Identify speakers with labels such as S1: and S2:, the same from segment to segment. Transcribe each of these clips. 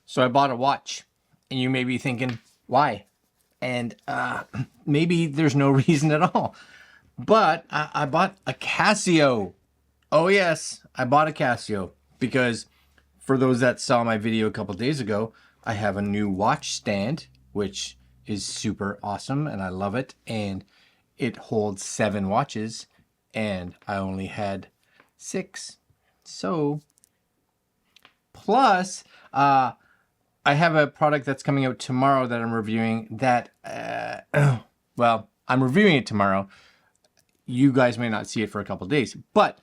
S1: So I bought a watch, and you may be thinking, why? And maybe there's no reason at all. But I bought a Casio. Oh yes, I bought a Casio because for those that saw my video a couple days ago, I have a new watch stand, which is super awesome and I love it. And it holds 7 watches and I only had 6. So, plus, I have a product that's coming out tomorrow that I'm reviewing that, well, I'm reviewing it tomorrow. You guys may not see it for a couple days, but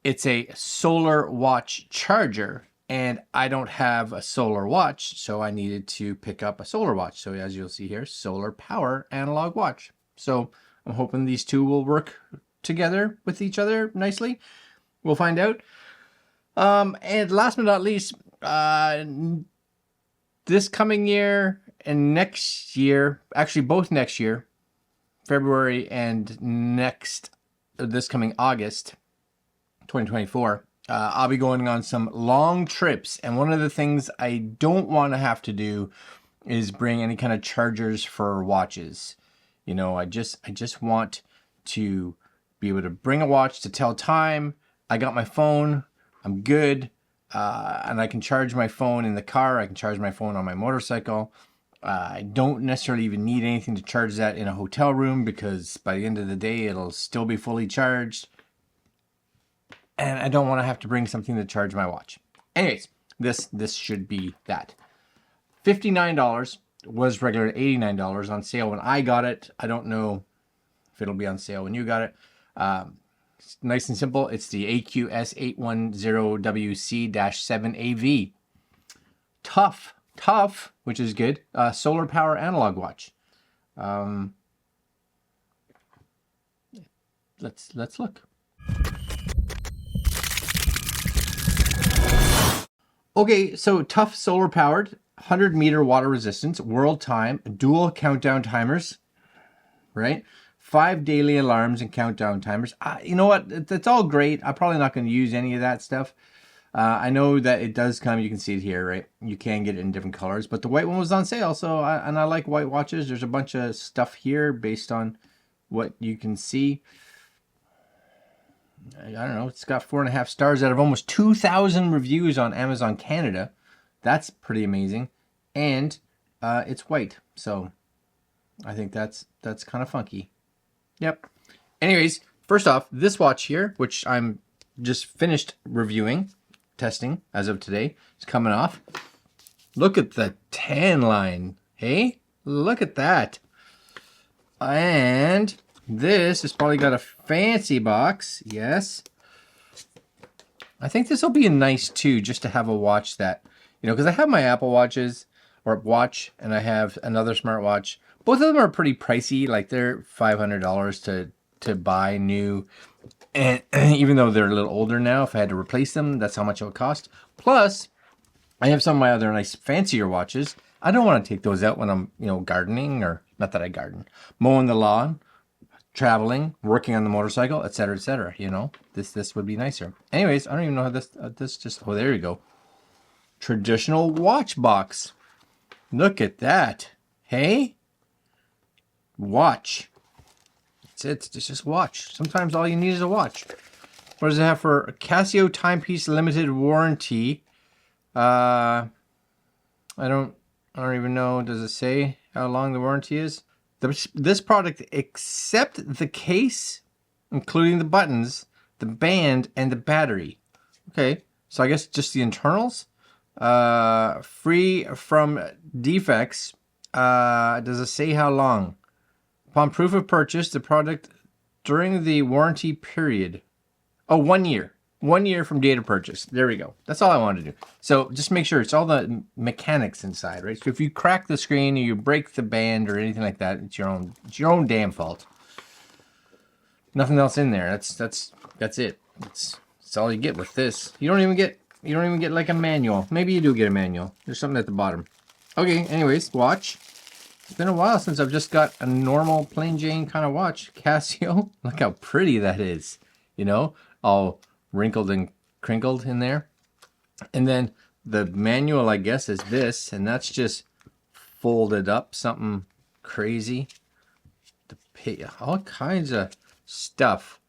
S1: it's a solar watch charger and I don't have a solar watch, so I needed to pick up a solar watch. So as you'll see here, solar power analog watch. So I'm hoping these two will work together with each other nicely. We'll find out. And last but not least, this coming year and next year, actually both next year, February and this coming August 2024, I'll be going on some long trips. And one of the things I don't want to have to do is bring any kind of chargers for watches. You know, I just want to be able to bring a watch to tell time. I got my phone, I'm good. And I can charge my phone in the car. I can charge my phone on my motorcycle. I don't necessarily even need anything to charge that in a hotel room because by the end of the day, it'll still be fully charged. And I don't want to have to bring something to charge my watch. Anyways, this should be that. $59 was regular $89 on sale when I got it. I don't know if it'll be on sale when you got it. It's nice and simple. It's the AQS810WC-7AV. Tough, which is good. Solar power analog watch. Let's look. Okay, so tough solar powered, 100-meter water resistance, world time, dual countdown timers, right? 5 daily alarms and countdown timers. You know what? That's all great. I'm probably not going to use any of that stuff. I know that it does come. You can see it here, right? You can get it in different colors, but the white one was on sale. So, and I like white watches. There's a bunch of stuff here based on what you can see. I don't know. It's got 4.5 stars out of almost 2,000 reviews on Amazon Canada. That's pretty amazing. And it's white. So I think that's kind of funky. Yep. Anyways, first off, this watch here, which I'm just finished reviewing, testing as of today, is coming off. Look at the tan line. Hey, look at that. And this has probably got a fancy box. Yes. I think this will be nice too, just to have a watch that, you know, because I have my Apple watches or watch and I have another smartwatch. Both of them are pretty pricey. Like they're $500 to buy new. And even though they're a little older now, if I had to replace them, that's how much it would cost. Plus, I have some of my other nice fancier watches. I don't want to take those out when I'm, you know, gardening, or not that I garden, mowing the lawn, traveling, working on the motorcycle, etc., you know. This would be nicer. Anyways, I don't even know how this just, oh, there you go. Traditional watch box. Look at that. Hey? Watch. That's it. It's just watch. Sometimes all you need is a watch. What does it have for a Casio timepiece limited warranty? I don't even know. Does it say how long the warranty is? This product, except the case, including the buttons, the band, and the battery. Okay, so I guess just the internals. Free from defects. Does it say how long? Upon proof of purchase, the product during the warranty period. Oh, 1 year. 1 year from date of purchase. There we go. That's all I wanted to do. So just make sure it's all the mechanics inside, right? So if you crack the screen or you break the band or anything like that, it's your own damn fault. Nothing else in there. That's it. That's all you get with this. You don't even get like a manual. Maybe you do get a manual. There's something at the bottom. Okay, anyways, watch. It's been a while since I've just got a normal plain Jane kind of watch. Casio. Look how pretty that is. You know, all wrinkled and crinkled in there. And then The manual, I guess, is this, and that's just folded up, something crazy. All kinds of stuff.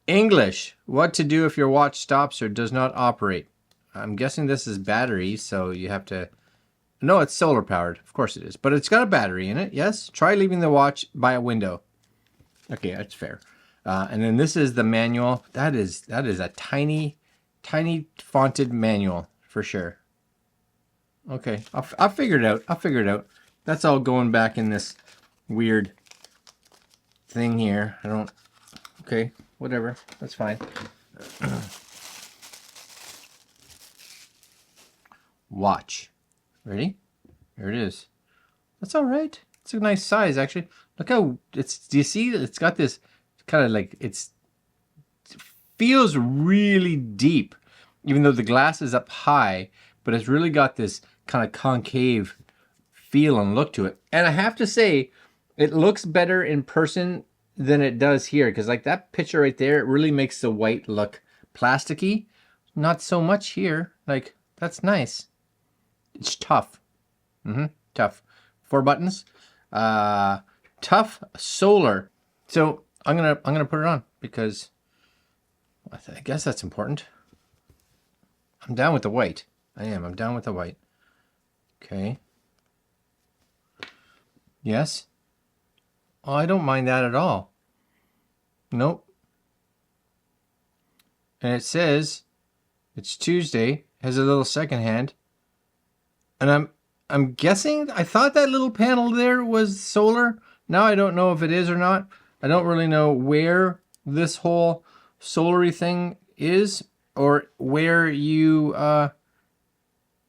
S1: English, what to do if your watch stops or does not operate. I'm guessing this is battery, so you have to... No, it's solar powered. Of course it is. But it's got a battery in it, yes. Try leaving the watch by a window. Okay, that's fair. And then this is the manual. That is a tiny, tiny fonted manual for sure. Okay, I'll figure it out. I'll figure it out. That's all going back in this weird thing here. I don't... Okay, whatever. That's fine. Watch. Ready? Here it is. That's all right. It's a nice size, actually. Look how it's... Do you see? It's got this kind of like... It feels really deep, even though the glass is up high, but it's really got this kind of concave feel and look to it. And I have to say, it looks better in person than it does here, because like that picture right there, it really makes the white look plasticky. Not so much here. Like, that's nice. It's tough. Tough. 4 buttons. Tough solar. So I'm gonna put it on because I guess that's important. I'm down with the white. I am. I'm down with the white. Okay. Yes. Oh, I don't mind that at all. Nope. And it says it's Tuesday. Has a little second hand. And I'm guessing, I thought that little panel there was solar. Now I don't know if it is or not. I don't really know where this whole solar-y thing is, or where you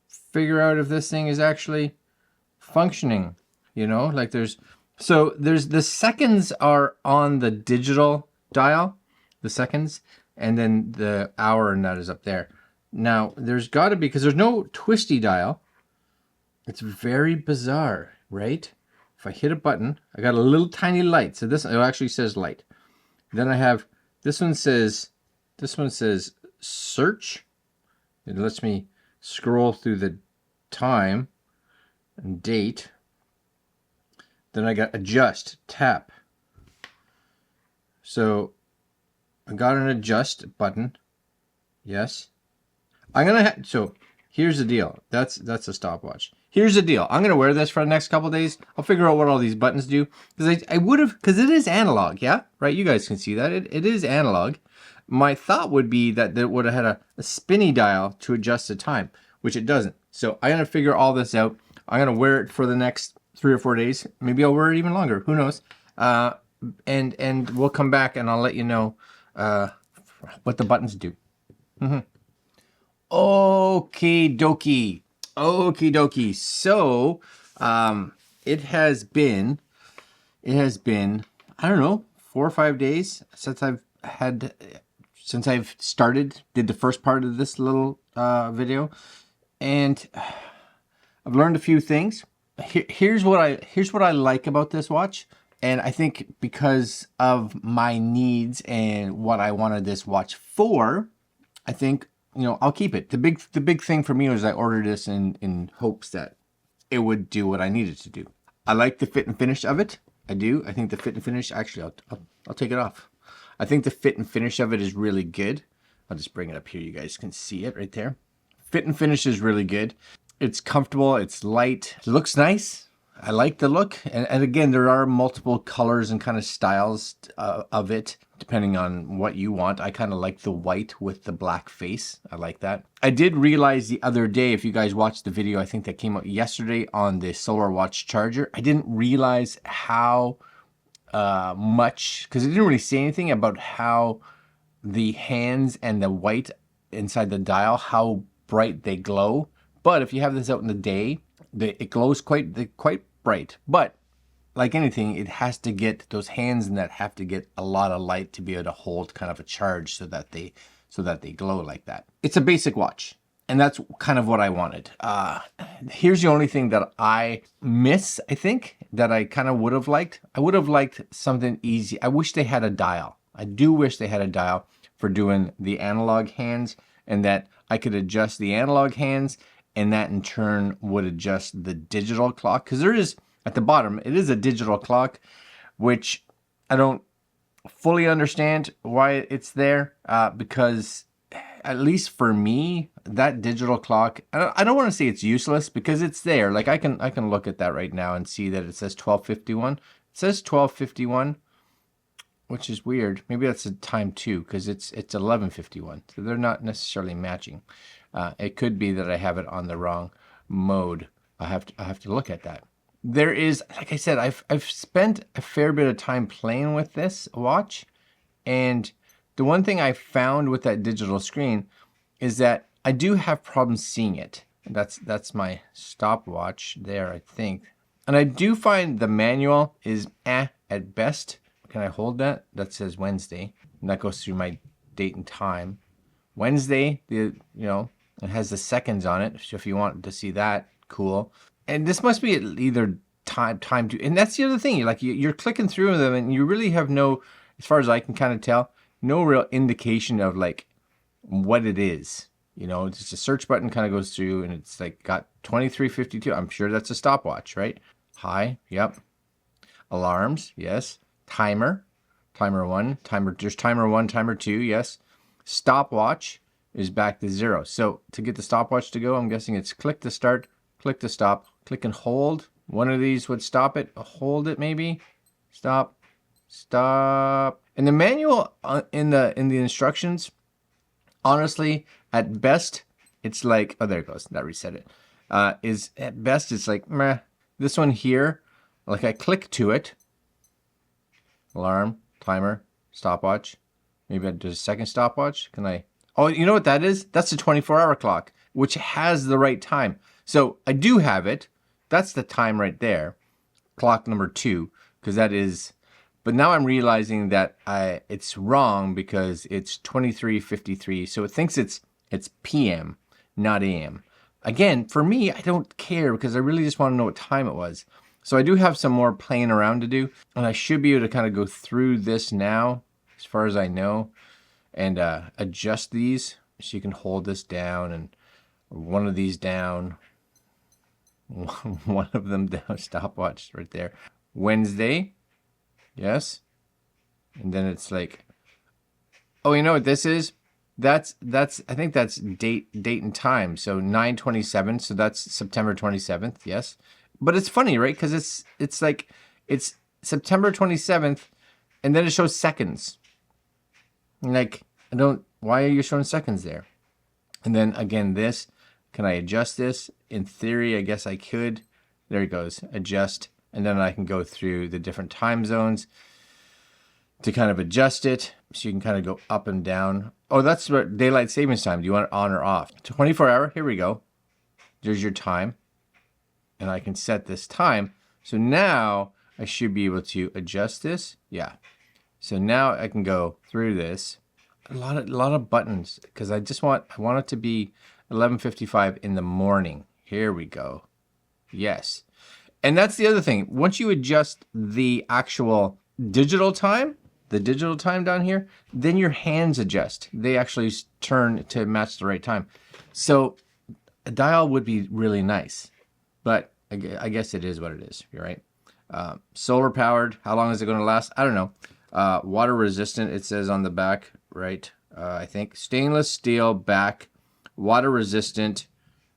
S1: figure out if this thing is actually functioning. You know, like there's the seconds are on the digital dial, the seconds, and then the hour and that is up there. Now there's got to be, because there's no twisty dial. It's very bizarre, right? If I hit a button, I got a little tiny light. So this, it actually says light. Then I have, this one says search. It lets me scroll through the time and date. Then I got adjust, tap. So I got an adjust button. Yes. So here's the deal. That's a stopwatch. Here's the deal. I'm gonna wear this for the next couple days. I'll figure out what all these buttons do, because I would have, because it is analog, yeah, right? You guys can see that it is analog. My thought would be that it would have had a spinny dial to adjust the time, which it doesn't. So I'm gonna figure all this out. I'm gonna wear it for the next 3 or 4 days. Maybe I'll wear it even longer. Who knows? And we'll come back and I'll let you know what the buttons do. Okie dokie. Okie dokie. So it has been I don't know, 4 or 5 days since I've did the first part of this little video, and I've learned a few things. Here's what I like about this watch, and I think because of my needs and what I wanted this watch for, I think, you know, I'll keep it. The big thing for me was I ordered this in hopes that it would do what I needed to do. I like the fit and finish of it. I do. I think the fit and finish, actually, I'll take it off. I think the fit and finish of it is really good. I'll just bring it up here. You guys can see it right there. Fit and finish is really good. It's comfortable. It's light. It looks nice. I like the look. And again, there are multiple colors and kind of styles of it, depending on what you want. I kind of like the white with the black face. I like that. I did realize the other day, if you guys watched the video, I think that came out yesterday on the Solar Watch charger, I didn't realize how much, because it didn't really say anything about how the hands and the white inside the dial, how bright they glow. But if you have this out in the day, it glows quite bright. But like anything, it has to get, those hands and that have to get a lot of light to be able to hold kind of a charge so that they glow like that. It's a basic watch, and that's kind of what I wanted. Here's the only thing that I miss, I think, that I kind of would have liked. I would have liked something easy. I wish they had a dial. I do wish they had a dial for doing the analog hands, and that I could adjust the analog hands and that in turn would adjust the digital clock. Because there is, at the bottom, it is a digital clock, which I don't fully understand why it's there, because at least for me, that digital clock, I don't want to say it's useless because it's there. Like I can look at that right now and see that it says 12:51. It says 12:51, which is weird. Maybe that's a time too, because it's 11:51. So they're not necessarily matching. It could be that I have it on the wrong mode. I have to look at that. There is, like I said, I've spent a fair bit of time playing with this watch, and the one thing I found with that digital screen is that I do have problems seeing it. That's my stopwatch there, I think. And I do find the manual is at best. Can I hold that? That says Wednesday, and that goes through my date and time. Wednesday, it has the seconds on it. So if you want to see that, cool. And this must be either time to, and that's the other thing. You're clicking through them, and you really have no, as far as I can kind of tell, no real indication of like what it is. It's just a search button kind of goes through, and it's like got 23:52. I'm sure that's a stopwatch, right? High, yep. Alarms, yes. Timer 1, there's timer 1, timer 2, yes. Stopwatch is back to 0. So to get the stopwatch to go, I'm guessing it's click to start, click to stop, click and hold. One of these would stop it, hold it maybe, stop. And the manual in the instructions, honestly, at best, it's like, oh, there it goes, that reset it. Is at best, it's like, meh. This one here, like I click to it, alarm, timer, stopwatch. Maybe I do a second stopwatch. Can I? Oh, you know what that is? That's the 24-hour clock, which has the right time. So I do have it. That's the time right there. Clock number 2, because that is. But now I'm realizing that it's wrong because it's 23:53. So it thinks it's PM, not AM. Again, for me, I don't care because I really just want to know what time it was. So I do have some more playing around to do, and I should be able to kind of go through this now, as far as I know, and adjust these. So you can hold this down and one of these down, one of them down, stopwatch right there. Wednesday, yes. And then it's like, oh, you know what this is? That's I think that's date and time. So 9/27. So that's September 27th. Yes. But it's funny, right? Because it's like it's September 27th, and then it shows seconds. Like why are you showing seconds there? And then again, this, can I adjust this? In theory, I guess I could. There it goes, adjust, and then I can go through the different time zones to kind of adjust it, so you can kind of go up and down. Oh, that's what daylight savings time. Do you want it on or off? 24-hour, here we go. There's your time. And I can set this time. So now I should be able to adjust this. Yeah. So now I can go through this. A lot of buttons, because I want it to be 11:55 in the morning. Here we go. Yes. And that's the other thing. Once you adjust the actual digital time, the digital time down here, then your hands adjust. They actually turn to match the right time. So a dial would be really nice. But I guess it is what it is. You're right. Solar powered. How long is it going to last? I don't know. Water resistant, it says on the back, right? I think stainless steel back, water resistant.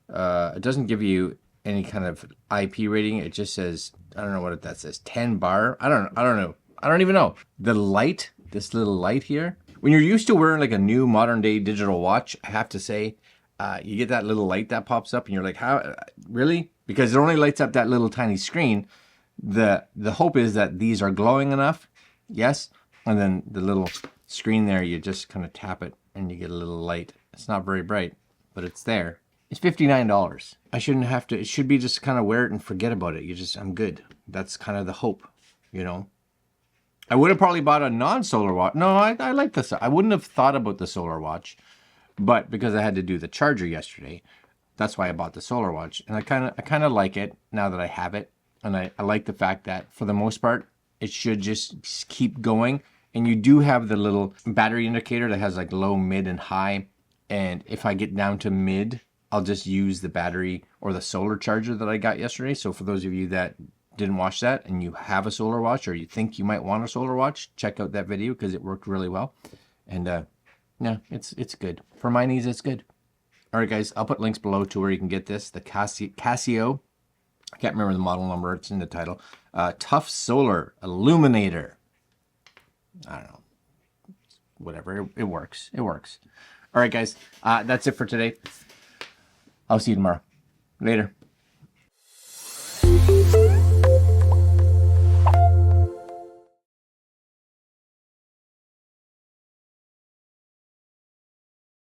S1: It doesn't give you any kind of IP rating. It just says, I don't know what that says. 10 bar. I don't know. I don't even know. The light, this little light here. When you're used to wearing like a new modern day digital watch, I have to say, you get that little light that pops up, and you're like, how? Really? Because it only lights up that little tiny screen. The hope is that these are glowing enough, yes, and then the little screen there, you just kind of tap it and you get a little light. It's not very bright, but it's there. It's $59. I shouldn't have to. It should be just kind of wear it and forget about it. I'm good. That's kind of the hope, I would have probably bought a non-solar watch. No, I like this. I wouldn't have thought about the solar watch, but because I had to do the charger yesterday, that's why I bought the solar watch. And I kind of like it now that I have it. And I like the fact that for the most part, it should just keep going. And you do have the little battery indicator that has like low, mid, and high. And if I get down to mid, I'll just use the battery or the solar charger that I got yesterday. So for those of you that didn't watch that and you have a solar watch or you think you might want a solar watch, check out that video because it worked really well. And yeah, it's good. For my needs, it's good. All right, guys, I'll put links below to where you can get this. The Casio, I can't remember the model number. It's in the title. Tough Solar Illuminator. I don't know. Whatever. It works. It works. All right, guys. That's it for today. I'll see you tomorrow. Later.